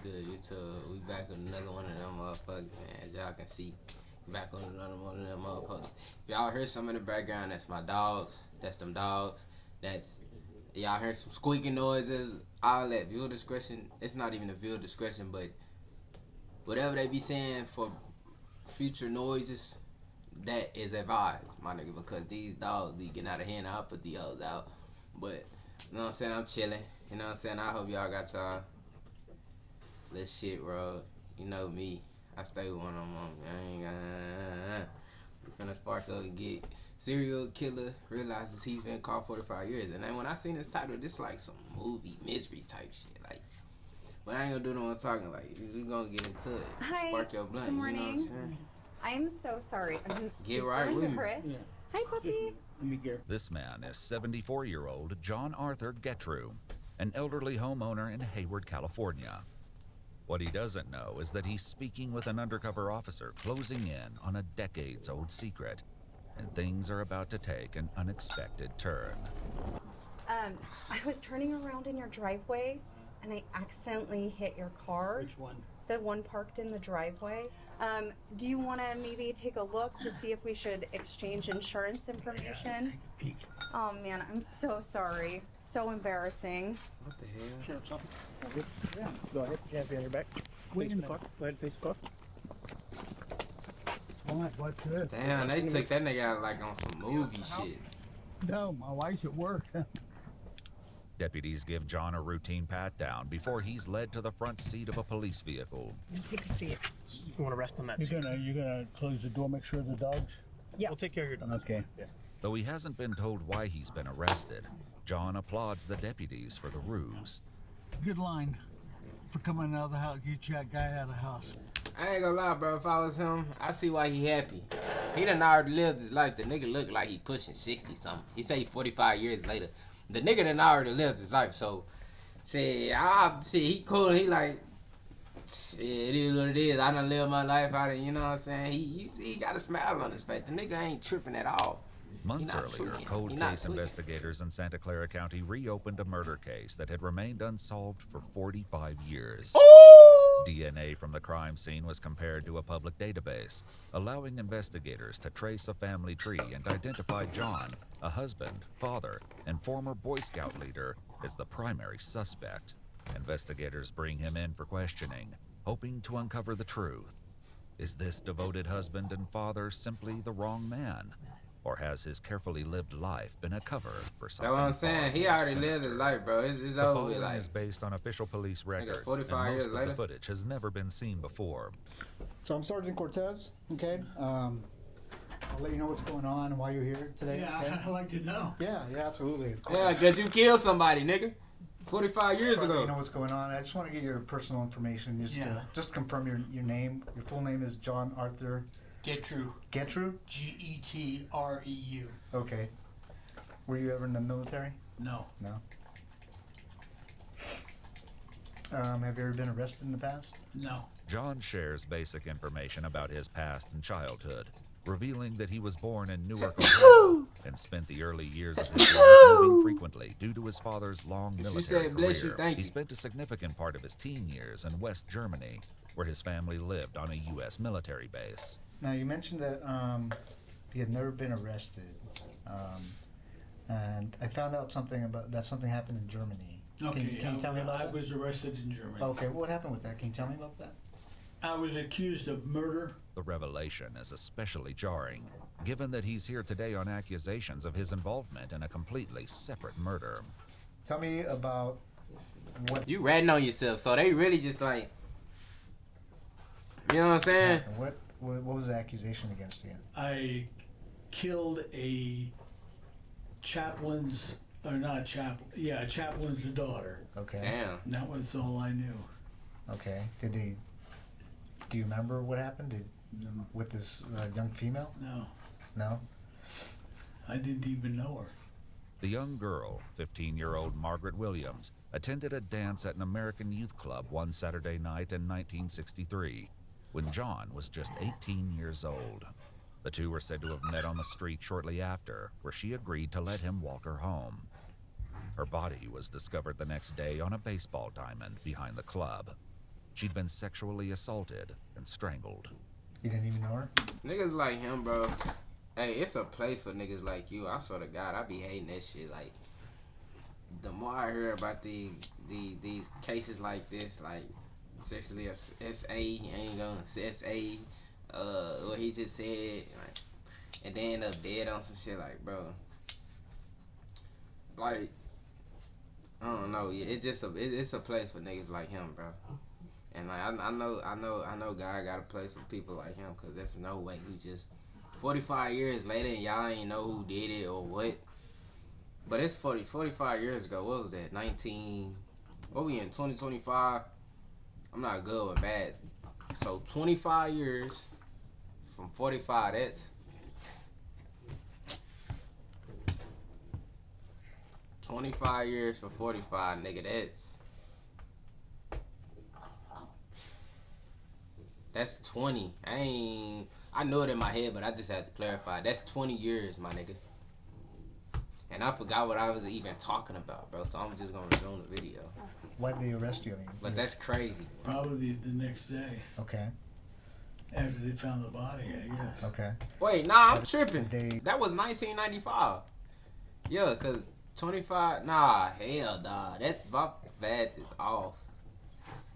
good? You too. We back with another one of them motherfuckers, man. As y'all can see, back on another one of them motherfuckers. If y'all hear some in the background, that's my dogs. That's them dogs. That's y'all hear some squeaking noises. All that viewer discretion. It's not even a viewer discretion, but whatever they be saying for future noises, that is advised, my nigga, because these dogs be getting out of hand. I'll put the others out. But, you know what I'm saying? I'm chilling. You know what I'm saying? I hope y'all got y'all little shit, bro. You know me. I stay with one of them. I ain't got. We finna spark up and get serial killer realizes he's been caught 45 years. And then when I seen this title, this like some movie misery type shit. Like, but I ain't gonna do no one talking. Like, we gonna get into it. Hi. Spark your blunt. Good morning. You know what I'm saying? I'm so sorry. I'm super right with me. embarrassed. Yeah. Hi, puppy. Let me get. This man is 74-year-old John Arthur Getrew, an elderly homeowner in Hayward, California. What he doesn't know is that he's speaking with an undercover officer closing in on a decades-old secret, and things are about to take an unexpected turn. I was turning around in your driveway, and I accidentally hit your car. Which one? The one parked in the driveway. Do you want to maybe take a look to see if we should exchange insurance information? Take a peek. Oh man, I'm so sorry. So embarrassing. What the hell? Sure, something. Yeah. Go ahead. Put your hand behind your back. Wait in the car. Go ahead, face the car. What's this? Damn, they took that nigga out like on some movie shit. No, my wife's at work. Deputies give John a routine pat-down before he's led to the front seat of a police vehicle. Take a seat. You want to rest on that seat? You're gonna close the door, make sure the dogs. Yes. We'll take care of your dog. Okay. Yeah. Though he hasn't been told why he's been arrested, John applauds the deputies for the ruse. Good line for coming out of the house. Get that guy out of the house. I ain't gonna lie, bro. If I was him, I see why he happy. He done already lived his life. The nigga look like he pushing 60 something. He say 45 years later. The nigga done already lived his life. So, he cool. He like, shit, it is what it is. I done lived my life out of, you know what I'm saying? He got a smile on his face. The nigga ain't tripping at all. Months not earlier, tweaking. cold He not case tweaking. investigators in Santa Clara County reopened a murder case that had remained unsolved for 45 years. DNA from the crime scene was compared to a public database, allowing investigators to trace a family tree and identify John, a husband, father, and former Boy Scout leader, as the primary suspect. Investigators bring him in for questioning, hoping to uncover the truth. Is this devoted husband and father simply the wrong man? Or has his carefully lived life been a cover for something? That's what I'm saying. far He more already lived sinister? his life, bro. It's The over following with. Like, is based on official police records, and 45 years most of later? the footage has never been seen before. So I'm Sergeant Cortez, okay? I'll let you know what's going on and why you're here today. Yeah, okay? I'd like to know. Yeah, absolutely. Of course. yeah, cause you killed somebody, nigga. 45 years I'll let you ago. know what's going on. I just want to get your personal information. Just confirm your name. Your full name is John Arthur Getrew. Getrew? Getreu. Okay. Were you ever in the military? No. No. Have you ever been arrested in the past? No. John shares basic information about his past and childhood, revealing that he was born in Newark, Ohio, and spent the early years of his life moving frequently due to his father's long military said, "Bless you, career." thank He you. spent a significant part of his teen years in West Germany, where his family lived on a U.S. military base. Now, you mentioned that he had never been arrested. And I found out something happened in Germany. Okay. Can you tell me about I that? was arrested in Germany. Okay, what happened with that? Can you tell me about that? I was accused of murder. The revelation is especially jarring, given that he's here today on accusations of his involvement in a completely separate murder. Tell me about what You ratting on yourself, so they really just like, you know what I'm saying? happened. What was the accusation against you? I killed a chaplain's daughter. Okay. Damn. And that was all I knew. Okay. Do you remember what happened with this young female? No, No? I didn't even know her. The young girl, 15-year-old Margaret Williams, attended a dance at an American youth club one Saturday night in 1963, when John was just 18 years old. The two were said to have met on the street shortly after, where she agreed to let him walk her home. Her body was discovered the next day on a baseball diamond behind the club. She'd been sexually assaulted and strangled. You didn't even know her? Niggas like him, bro. Hey, it's a place for niggas like you. I swear to God, I be hating that shit. Like, the more I hear about these cases like this, like sexually SA, ain't gonna SA, what he just said, like, and they end up dead on some shit, like, bro. Like, I don't know. It's just it's a place for niggas like him, bro. And like I know God got a place for people like him, cause there's no way you just 45 years later and y'all ain't know who did it or what. But it's 45 years ago. What was that? What we in 2025? I'm not good with math. So 25 years from 45. That's 25 years from 45, nigga. That's 20. I know it in my head, but I just had to clarify. That's 20 years, my nigga. And I forgot what I was even talking about, bro. So I'm just gonna resume the video. Why did they arrest you? I mean, But that's crazy. Probably the next day okay. after they found the body, I guess. Okay. Wait, nah, I'm tripping. They- That was 1995. Yeah, cause 25. Nah, hell, nah. That's my math is off.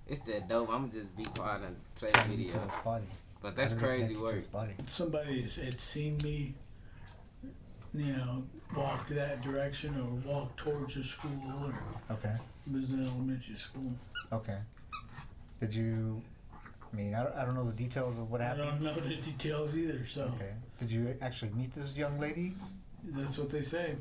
It's that dope. I'm just be quiet and play the Tied you to video. his body. But that's How did they crazy connect you to work. his body? Somebody had seen me, walk that direction or walk towards the school. Or Okay. it was an elementary school. Okay. Did you? I mean, I don't know the details of what I happened. don't know the details either, so Okay. Did you actually meet this young lady? that's what they say.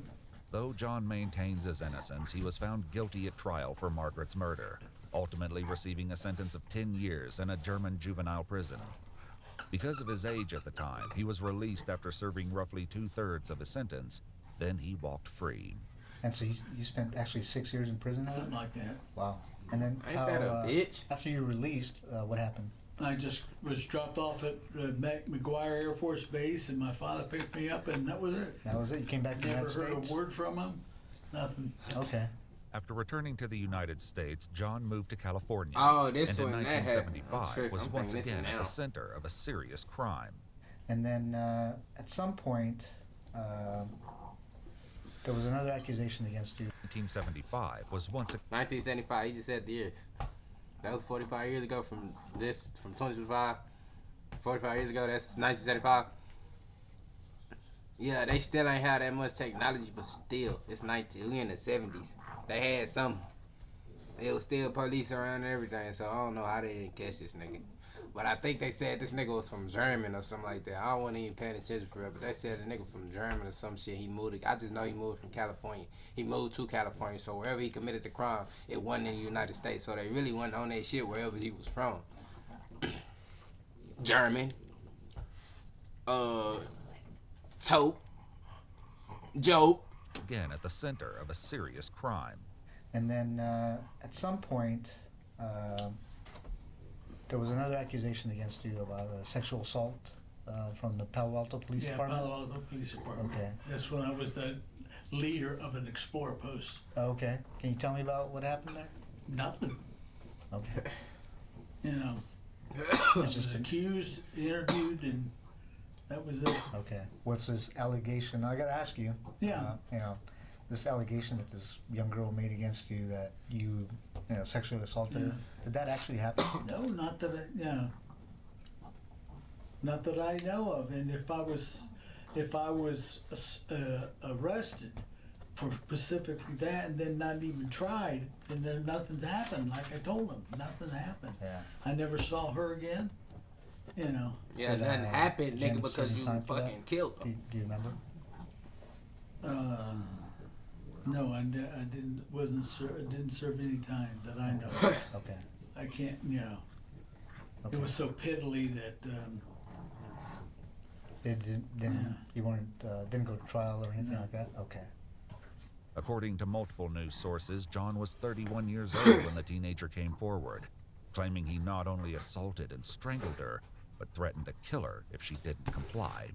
Though John maintains his innocence, he was found guilty at trial for Margaret's murder, ultimately receiving a sentence of 10 years in a German juvenile prison. Because of his age at the time, he was released after serving roughly 2/3 of his sentence. Then he walked free. And so you spent actually 6 years in prison? now? Something like that. Wow. And then Ain't that a bitch? after you were released, what happened? I just was dropped off at McGuire Air Force Base, and my father picked me up, and that was it. That was it. You came back to the Never United heard States. a word from him. Nothing. Okay. After returning to the United States, John moved to California. Oh, this and in one, that happened. 1975 was I'm once thinking this again is at now. the center of a serious crime. And then at some point, there was another accusation against you. 1975 was once 1975. He just said the year. That was 45 years ago from 2025. 45 years ago, that's 1975. Yeah, they still ain't have that much technology, but still, it's 19. We in the 70s. They had something. It was still police around and everything, so I don't know how they didn't catch this nigga. But I think they said this nigga was from German or something like that. I don't want to even pay attention for it, but they said the nigga from German or some shit. He moved. I just know he moved from California. He moved to California, so wherever he committed the crime, it wasn't in the United States. So they really wasn't on that shit wherever he was from. German. Tope. Joke. again at the center of a serious crime. And then at some point, there was another accusation against you about sexual assault from the Palo Alto Police Yeah, Department. Palo Alto Police Department. Okay. That's when I was the leader of an Explorer post. Okay. Can you tell me about what happened there? Nothing. Okay. You know, I It's was just accused, interviewed, and that was it. okay. What's this allegation? I gotta ask you. Yeah. This allegation that this young girl made against you that you sexually assaulted her. Did that actually happen? No, not that not that I know of. And if I was arrested for specifically that and then not even tried, then nothing's happened. Like I told him, nothing happened. Yeah. I never saw her again. You know. Yeah, Did, nothing happened, Jen nigga, because serve you time for that? fucking killed Do, them. do you remember? No, I didn't. Didn't serve any time that I know of. Okay. I can't. Okay. It was so piddly that. You didn't go to trial or anything like that? Okay. According to multiple news sources, John was 31 years old when the teenager came forward, claiming he not only assaulted and strangled her, but threatened to kill her if she didn't comply.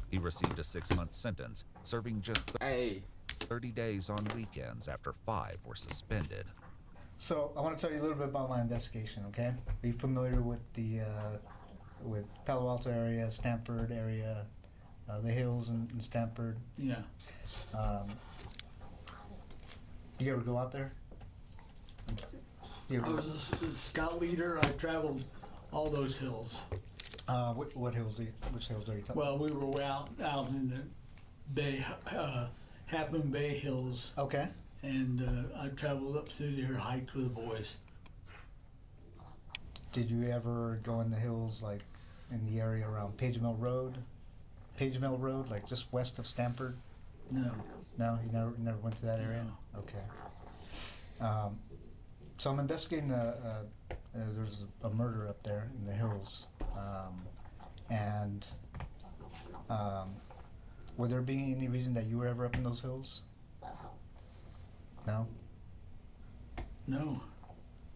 He received a 6-month sentence, serving just Hey, 30 days on weekends after 5 were suspended. So I want to tell you a little bit about my investigation. Okay, are you familiar with the with Palo Alto area, Stanford area, the hills in Stanford? Yeah. You ever go out there? You I ever, was a scout leader. I traveled all those hills. what hills? Which hills are you talking? Well, we were out in the Bay, Half Moon Bay Hills, Okay. and I traveled up through there, hiked with the boys. Did you ever go in the hills, like in the area around Page Mill Road? Page Mill Road, like just west of Stanford? No. No, you never went to that area. No. Okay. So I'm investigating. There's a murder up there in the hills, and would there be any reason that you were ever up in those hills? No. No.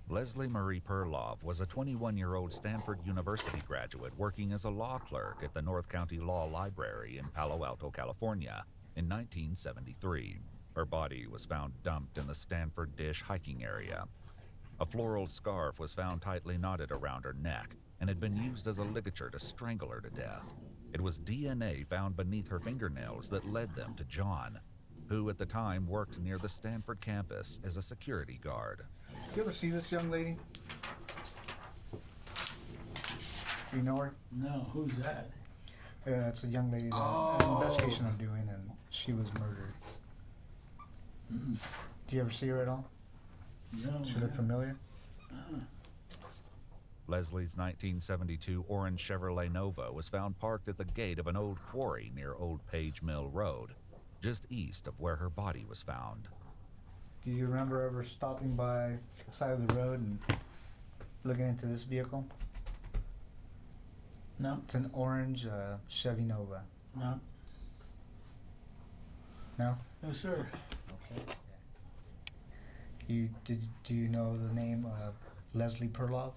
Leslie Marie Perlov was a 21-year-old Stanford University graduate working as a law clerk at the North County Law Library in Palo Alto, California in 1973. Her body was found dumped in the Stanford Dish hiking area. A floral scarf was found tightly knotted around her neck and had been used as a ligature to strangle her to death. It was DNA found beneath her fingernails that led them to John, who at the time worked near the Stanford campus as a security guard. You ever see this young lady? You know her? No. Who's that? It's a young lady that an investigation I'm doing, and she was murdered. Mm. Do you ever see her at all? No. She look familiar? Leslie's 1972 orange Chevrolet Nova was found parked at the gate of an old quarry near Old Page Mill Road, just east of where her body was found. Do you remember ever stopping by the side of the road and looking into this vehicle? No. It's an orange Chevy Nova. No. No? No, sir. Okay. Do you know the name of Leslie Perlov?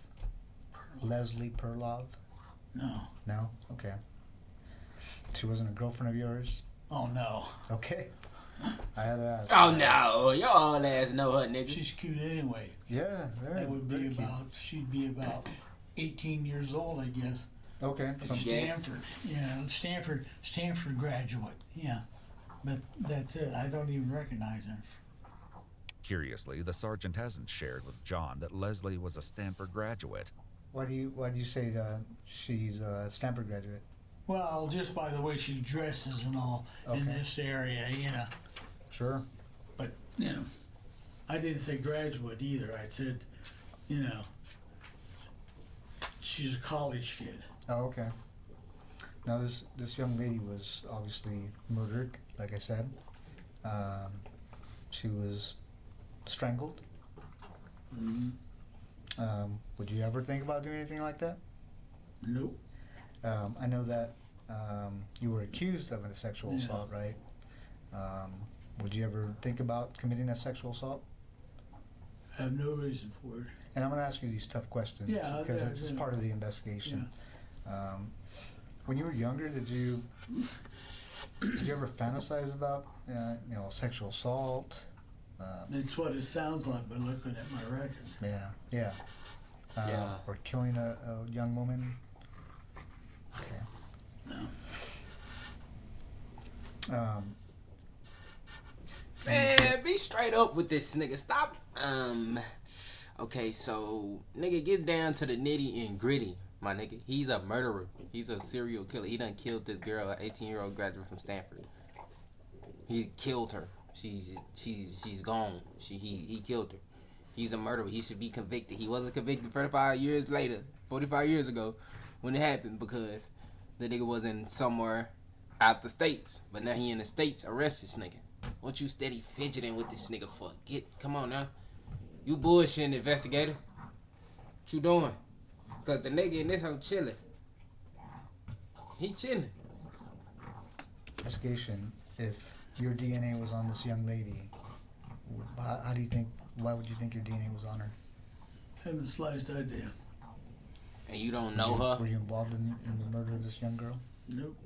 Leslie Perlov? No. No? Okay. She wasn't a girlfriend of yours? Oh no. Okay. I had to ask. Oh no, your old ass know her, nigga. She's cute anyway. Yeah, very. That would very be cute. she'd be about 18 years old, I guess. Okay. At Yes. Stanford. Yeah, Stanford graduate. Yeah. But that's it. I don't even recognize her. Curiously, the sergeant hasn't shared with John that Leslie was a Stanford graduate. Why do you say she's a Stanford graduate? Well, just by the way she dresses and all in Okay. this area, you know. Sure. But, you know, I didn't say graduate either. I said, you know, she's a college kid. Oh, okay. Now this young lady was obviously murdered, like I said. She was strangled. Mm-hmm. Would you ever think about doing anything like that? Nope. I know that you were accused of a sexual Yeah. assault, right? Would you ever think about committing a sexual assault? I have no reason for it. And I'm going to ask you these tough questions Yeah, because yeah, it's yeah. part of the investigation. When you were younger, did you ever fantasize about sexual assault? That's what it sounds like by looking at my record. Yeah. Yeah. Or killing a young woman? Okay. No. Man, be straight up with this nigga. Stop. Okay, so nigga, get down to the nitty and gritty, my nigga. He's a murderer. He's a serial killer. He done killed this girl, an 18-year-old graduate from Stanford. He killed her. She's gone. He killed her. He's a murderer. He should be convicted. He wasn't convicted 45 years later, 45 years ago, when it happened because the nigga was in somewhere out the states. But now he in the states. Arrest this nigga. What you steady fidgeting with this nigga for? Come on now. You bullshitting, investigator. What you doing? Cause the nigga in this hoe chilling. He chilling. Investigation. If your DNA was on this young lady, how do you think? Why would you think your DNA was on her? Haven't the slightest idea. And you don't know her? Were you involved in the murder of this young girl? Nope.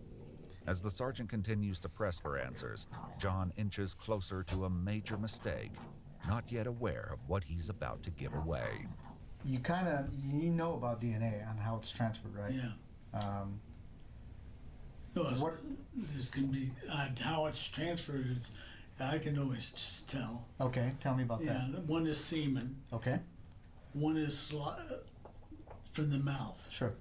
As the sergeant continues to press for answers, John inches closer to a major mistake. not yet aware of what he's about to give away. You know about DNA and how it's transferred, right? Yeah. No, What- this can be how it's transferred. I can always just tell. Okay, tell me about Yeah, that. one is semen, Okay, one is from the mouth. sure.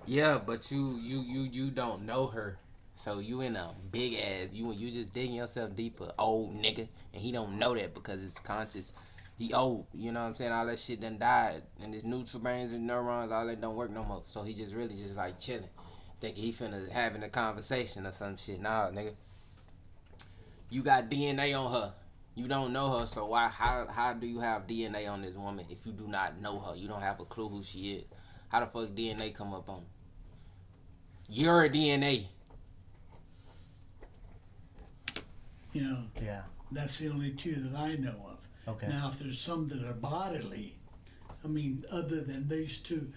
Yeah, but you don't know her, so you in a big ass. You just digging yourself deeper, old nigga, and he don't know that because it's conscious. He old, you know what I'm saying? All that shit done died, and his neutral brains and neurons, all that don't work no more. So he just really just like chilling, thinking he finna having a conversation or some shit. Nah, nigga, you got DNA on her. You don't know her, so how do you have DNA on this woman if you do not know her? You don't have a clue who she is. How the fuck DNA come up on her? Your DNA. You know, Yeah. that's the only two that I know of. Okay. Now, if there's some that are bodily, I mean, other than these two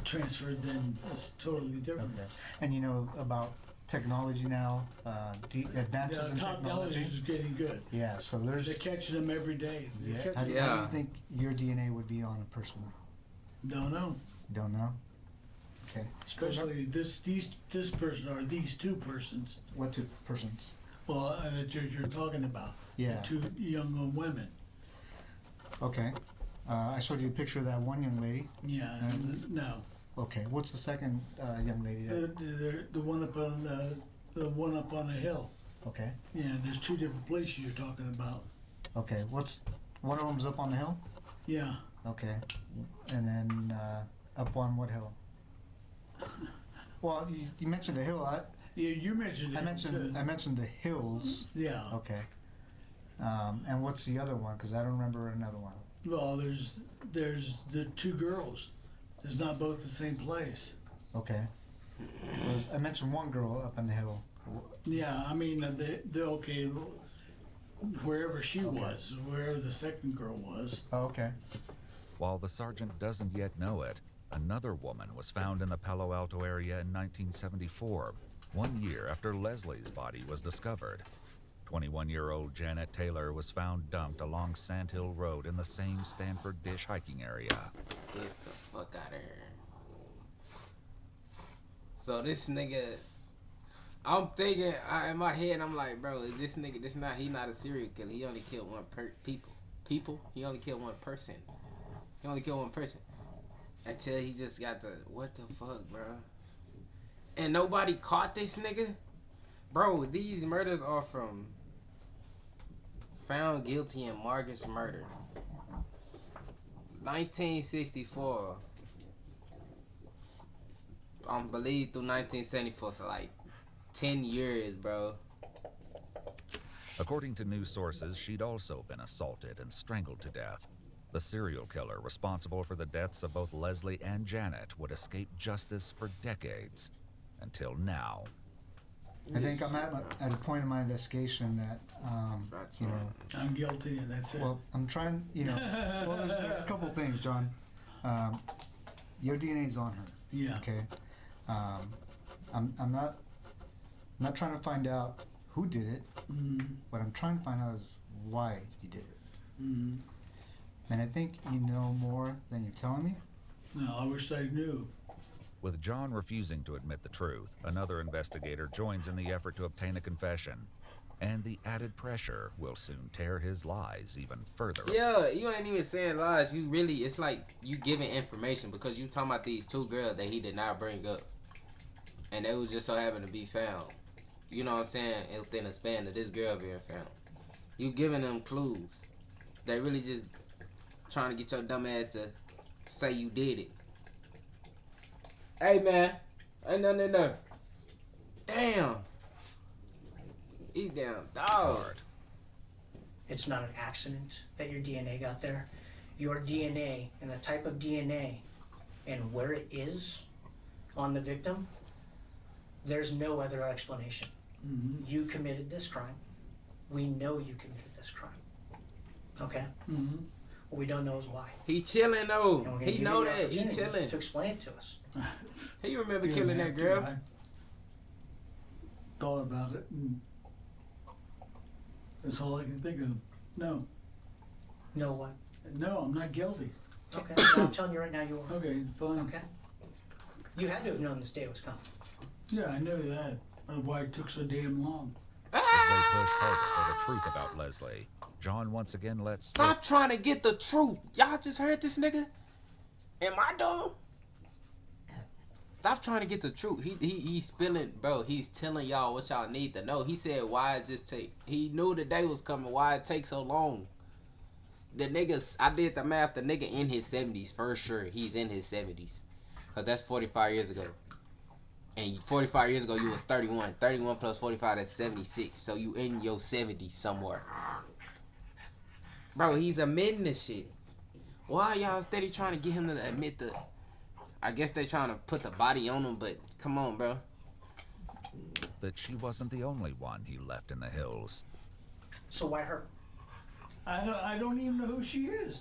transferred, then it's totally different. Okay. And you know about technology now, advances Yeah, in technology technology. is getting good. Yeah. So there's. They're catching them every day. They're Yeah. catching How do Yeah. you think your DNA would be on a person? Don't know. Don't know. Okay. Especially this person or these two persons. What two persons? Well, that you're talking about. Yeah. The two young women. Okay. I showed you a picture of that one young lady. Yeah. No. Okay. What's the second young lady? The one up on the one up on the hill. Okay. Yeah. There's two different places you're talking about. Okay. One of them's up on the hill? Yeah. Okay. And then up on what hill? Well, you mentioned the hill. You mentioned it. I mentioned the hills. Yeah. Okay. And what's the other one? Because I don't remember another one. Well, there's the two girls. It's not both the same place. Okay. I mentioned one girl up on the hill. Yeah, I mean, the okay, wherever she was, wherever the second girl was. Oh, okay. While the sergeant doesn't yet know it, another woman was found in the Palo Alto area in 1974, 1 year after Leslie's body was discovered. 21-year-old Janet Taylor was found dumped along Sand Hill Road in the same Stanford Dish hiking area. Get the fuck out of here. So this nigga, I'm thinking in my head, I'm like, bro, is this nigga? He not a serial killer. He only killed one people. He only killed one person. He only killed one person. Until he just got the what the fuck, bro? And nobody caught this nigga, bro. These murders are from found guilty in Marcus murder, 1964. Believe through 1974, so like 10 years, bro. According to news sources, she'd also been assaulted and strangled to death. The serial killer responsible for the deaths of both Leslie and Janet would escape justice for decades, until now. I think I'm at a point in my investigation that, you know, I'm guilty, and that's it. well, I'm trying, you know, well, there's a couple things, John. Your DNA's on her. Yeah. Okay. I'm not trying to find out who did it. What I'm trying to find out is why you did it. Mm. And I think you know more than you're telling me. No, I wish I knew. With John refusing to admit the truth, another investigator joins in the effort to obtain a confession. And the added pressure will soon tear his lies even further. Yeah, you ain't even saying lies. You really, it's like you giving information because you talking about these two girls that he did not bring up. And they was just so happen to be found. You know what I'm saying? Within a span of this girl being found. You giving them clues. They really just trying to get your dumb ass to say you did it. Hey man, ain't nothing in there. Damn. He damn dog. It's not an accident that your DNA got there. Your DNA and the type of DNA and where it is on the victim, there's no other explanation. Mm-hmm. You committed this crime. We know you committed this crime. Okay? Mm-hmm. What we don't know is why. He chilling And though. we're gonna He give know you the that. He opportunity chilling. to explain it to us. He remember You killing don't that have to, girl. I thought about it, and that's all I can think of. No. No what? No, I'm not guilty. Okay. Well, I'm telling you right now you are. Okay, fine. Okay. You had to have known this day was coming. Yeah, I know that. Why it took so damn long. As they push harder for the truth about Leslie, John once again lets slip Stop trying to get the truth. Y'all just heard this nigga? Am I dumb? Stop trying to get the truth. He's spilling, bro. He's telling y'all what y'all need to know. He said, why it just take? He knew the day was coming. Why it take so long? The niggas, I did the math. The nigga in his 70s for sure. He's in his 70s. Cause that's 45 years ago. And 45 years ago, you was 31. 31 plus 45, that's 76. So you in your 70s somewhere. Bro, he's admitting this shit. Why y'all steady trying to get him to admit the... I guess they trying to put the body on him, but come on, bro. that she wasn't the only one he left in the hills. So why her? I don't even know who she is.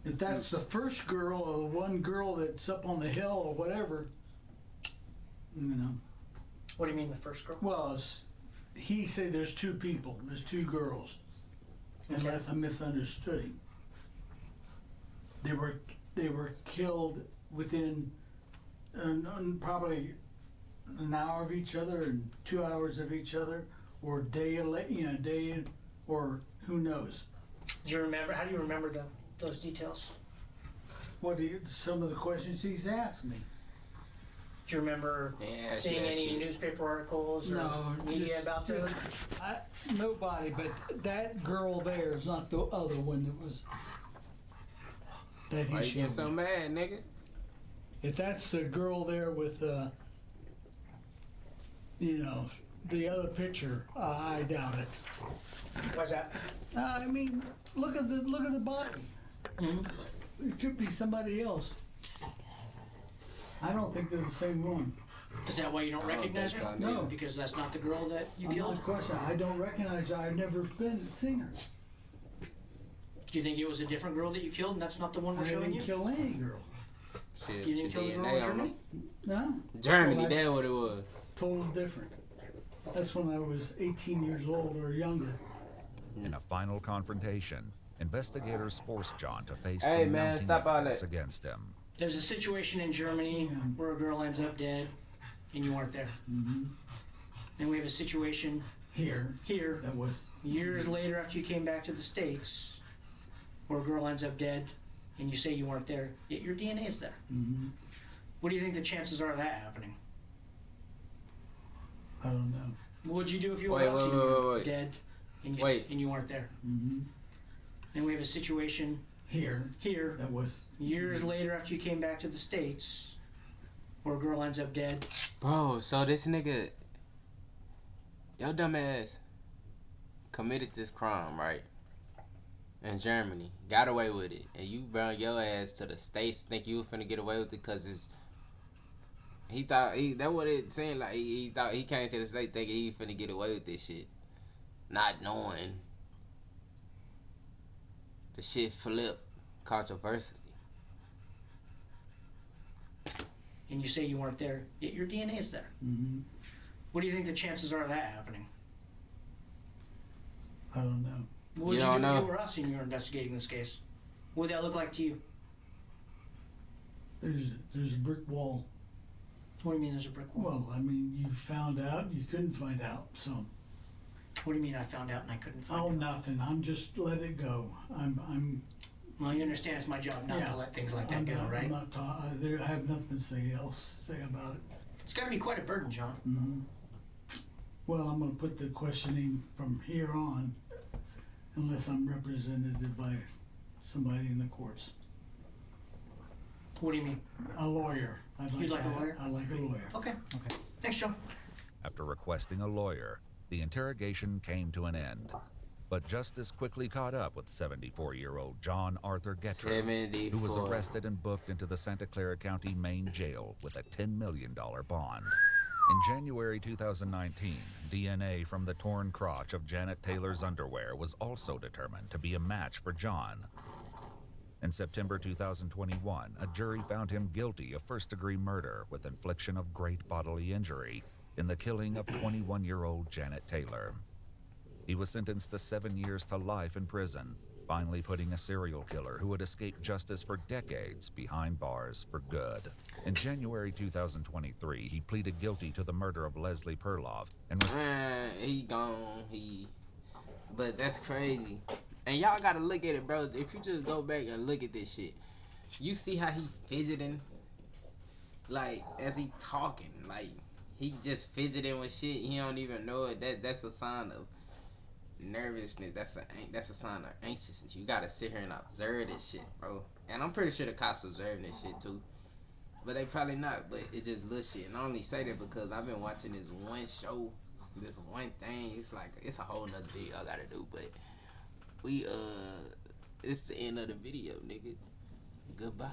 If that's the first girl or the one girl that's up on the hill or whatever, you know. What do you mean the first girl? Well, he said there's two people, there's two girls, unless I misunderstood him. They were killed within probably an hour of each other and 2 hours of each other, or day, or who knows. Do you remember? How do you remember those details? Some of the questions he's asked me. Do you remember seeing any newspaper articles or media about those? Nobody, but that girl there is not the other one that was. That he Why you getting showed so me. mad, nigga? If that's the girl there with, the other picture, I doubt it. Why's that? I mean, look at the body. Mm-hmm. It could be somebody else. I don't think they're the same one. Is that why you don't I don't recognize think her? so, neither. No. Because that's not the girl that you I'm killed? not questioning. I don't recognize her. I've never seen her. Do you think it was a different girl that you killed and that's not the one we're I showing didn't you? kill any girl. Shit, You your didn't kill the girl in DNA on Germany? them. No. Germany, Well, that's what it was. Total different. That's when I was 18 years old or younger. In a final confrontation, investigators forced John to face Hey, the man, mounting stop all evidence that. against him. There's a situation in Germany where a girl ends up dead and you weren't there. Mm-hmm. And we have a situation Here, here, that was. years later after you came back to the States, where a girl ends up dead and you say you weren't there, yet your DNA is there. Mm-hmm. What do you think the chances are of that happening? I don't know. What would you do if you were Wait, out wait, and you were wait. dead and you, Wait. and you weren't there? Mm-hmm. And we have a situation Here, here, that was. years later after you came back to the States, where a girl ends up dead. Bro, so this nigga, your dumb ass committed this crime, right? In Germany, got away with it, and you brought your ass to the States, think you was finna get away with it because he thought that what it seemed like. He thought he came to the States thinking he finna get away with this shit, not knowing the shit flipped controversially. And you say you weren't there, yet your DNA is there. Mm-hmm. What do you think the chances are of that happening? I don't know. What would You you don't do if know. you were us and you were investigating this case? What would that look like to you? There's a brick wall. What do you mean there's a brick wall? Well, I mean, you found out, you couldn't find out, so. What do you mean I found out and I couldn't find Oh, it? nothing. I'm just let it go. I'm. Well, you understand it's my job not Yeah. to let things like that I'm go, not, right? I'm not I have nothing to say about it. It's got to be quite a burden, John. Mm-hmm. Well, I'm gonna put the questioning from here on, unless I'm represented by somebody in the courts. What do you mean? A lawyer. You'd like a lawyer? I like a lawyer. Okay. Thanks, John. After requesting a lawyer, the interrogation came to an end. But justice quickly caught up with 74-year-old John Arthur Gettru, who was 74. arrested and booked into the Santa Clara County Main Jail with a $10 million bond. In January 2019, DNA from the torn crotch of Janet Taylor's underwear was also determined to be a match for John. In September 2021, a jury found him guilty of first-degree murder with infliction of great bodily injury in the killing of 21-year-old Janet Taylor. He was sentenced to 7 years to life in prison, finally putting a serial killer who had escaped justice for decades behind bars for good. In January 2023, he pleaded guilty to the murder of Leslie Perloff and was... He gone. But that's crazy. And y'all gotta look at it, bro. If you just go back and look at this shit, you see how he fidgeting, like as he talking, like he just fidgeting with shit. He don't even know it. That's a sign of nervousness. That's a sign of anxiousness. You gotta sit here and observe this shit, bro. And I'm pretty sure the cops observing this shit too, but they probably not. But it's just little shit. And I only say that because I've been watching this one show, this one thing. It's like it's a whole nother video I gotta do, but it's the end of the video, nigga. Goodbye.